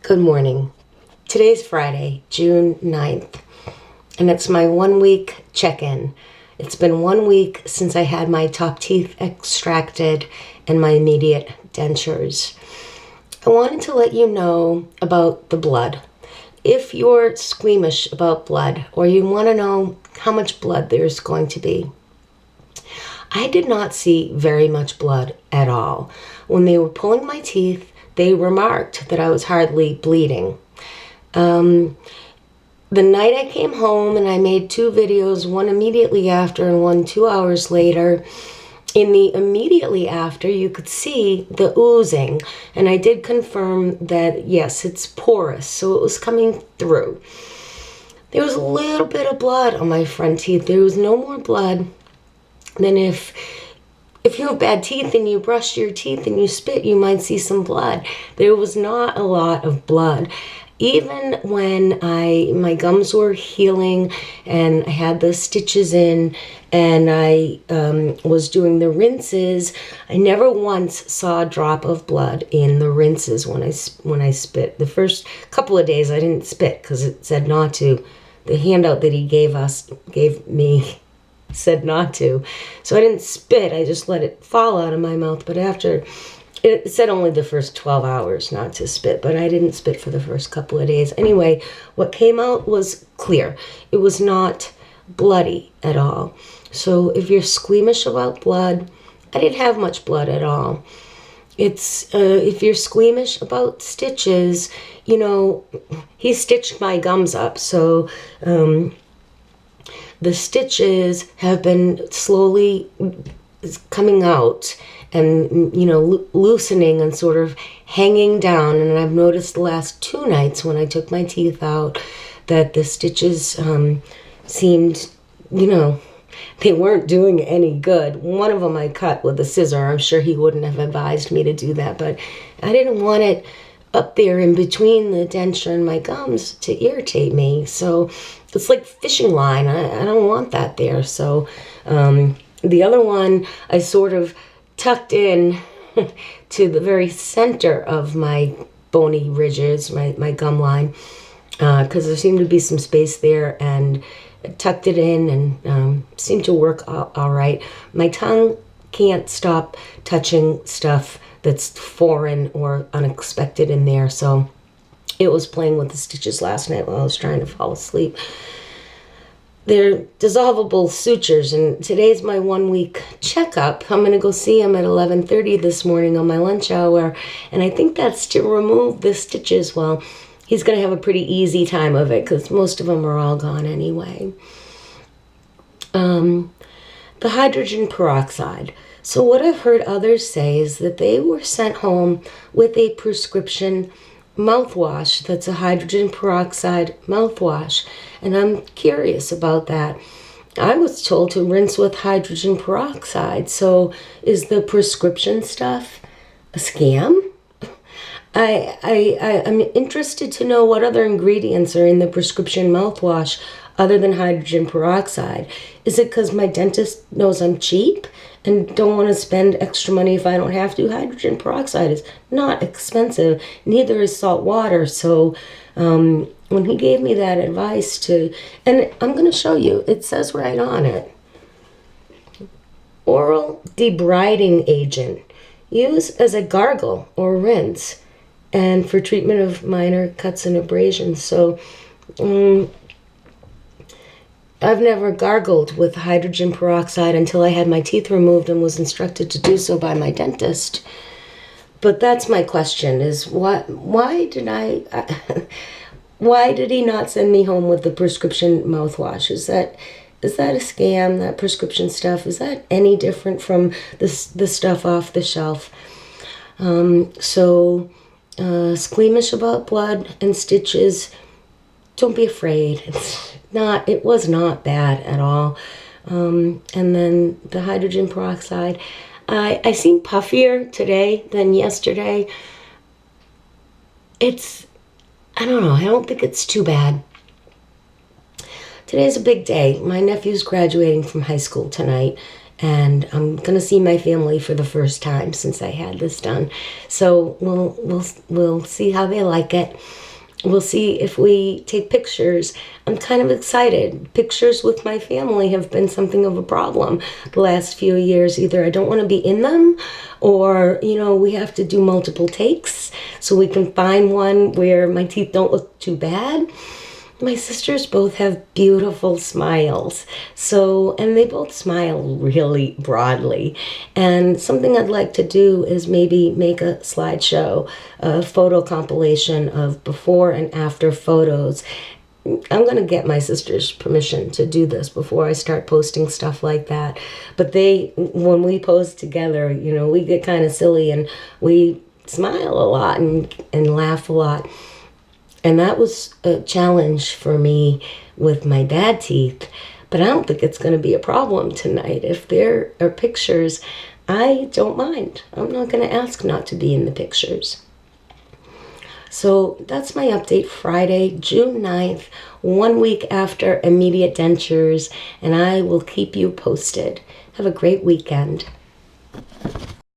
Good morning. Today's Friday, June 9th, and it's my 1-week check-in. It's been 1 week since I had my top teeth extracted and my immediate dentures. I wanted to let you know about the blood. If you're squeamish about blood or you want to know how much blood there's going to be, I did not see very much blood at all. When they were pulling my teeth, they remarked that I was hardly bleeding. The night I came home and I made 2 videos, one immediately after and one 2 hours later. In the immediately after, you could see the oozing, and I did confirm that, yes, it's porous, so it was coming through. There was a little bit of blood on my front teeth. There was no more blood than if you have bad teeth and you brush your teeth and you spit, you might see some blood. There was not a lot of blood. Even when my gums were healing and I had the stitches in and I was doing the rinses, I never once saw a drop of blood in the rinses when I spit. The first couple of days I didn't spit because it said not to. The handout that he gave me said not to. So I didn't spit, I just let it fall out of my mouth. But after, it said only the first 12 hours not to spit, but I didn't spit for the first couple of days. Anyway, what came out was clear. It was not bloody at all. So if you're squeamish about blood, I didn't have much blood at all. It's if you're squeamish about stitches, you know, he stitched my gums up, so the stitches have been slowly coming out and, you know, loosening and sort of hanging down. And I've noticed the last 2 nights when I took my teeth out that the stitches seemed, you know, they weren't doing any good. One of them I cut with a scissor. I'm sure he wouldn't have advised me to do that, but I didn't want it up there in between the denture and my gums to irritate me. So it's like fishing line. I don't want that there. So the other one I sort of tucked in to the very center of my bony ridges, my gum line, because there seemed to be some space there, and tucked it in and seemed to work all right. My tongue can't stop touching stuff that's foreign or unexpected in there, so it was playing with the stitches last night while I was trying to fall asleep. They're dissolvable sutures, and today's my 1-week checkup. I'm going to go see him at 11:30 this morning on my lunch hour, and I think that's to remove the stitches. Well, he's going to have a pretty easy time of it because most of them are all gone anyway. The hydrogen peroxide. So what I've heard others say is that they were sent home with a prescription mouthwash that's a hydrogen peroxide mouthwash, and I'm curious about that. I was told to rinse with hydrogen peroxide, so is the prescription stuff a scam? I'm interested to know what other ingredients are in the prescription mouthwash other than hydrogen peroxide. Is it because my dentist knows I'm cheap and don't want to spend extra money if I don't have to? Hydrogen peroxide is not expensive, neither is salt water. So when he gave me that advice and I'm going to show you, it says right on it, oral debriding agent, use as a gargle or rinse, and for treatment of minor cuts and abrasions. So I've never gargled with hydrogen peroxide until I had my teeth removed and was instructed to do so by my dentist. But that's my question, is why did he not send me home with the prescription mouthwash? Is that a scam, that prescription stuff? Is that any different from the stuff off the shelf? Squeamish about blood and stitches, don't be afraid. It was not bad at all. And then the hydrogen peroxide, I seem puffier today than yesterday. I don't know, I don't think it's too bad. Today's a big day. My nephew's graduating from high school tonight, and I'm gonna see my family for the first time since I had this done. So we'll see how they like it. We'll see if we take pictures. I'm kind of excited. Pictures with my family have been something of a problem the last few years. Either I don't want to be in them, or, we have to do multiple takes so we can find one where my teeth don't look too bad. My sisters both have beautiful smiles, and they both smile really broadly. And something I'd like to do is maybe make a slideshow, a photo compilation of before and after photos. I'm going to get my sister's permission to do this before I start posting stuff like that. But when we pose together, we get kind of silly and we smile a lot and laugh a lot. And that was a challenge for me with my bad teeth. But I don't think it's going to be a problem tonight. If there are pictures, I don't mind. I'm not going to ask not to be in the pictures. So that's my update, Friday, June 9th, 1 week after immediate dentures. And I will keep you posted. Have a great weekend.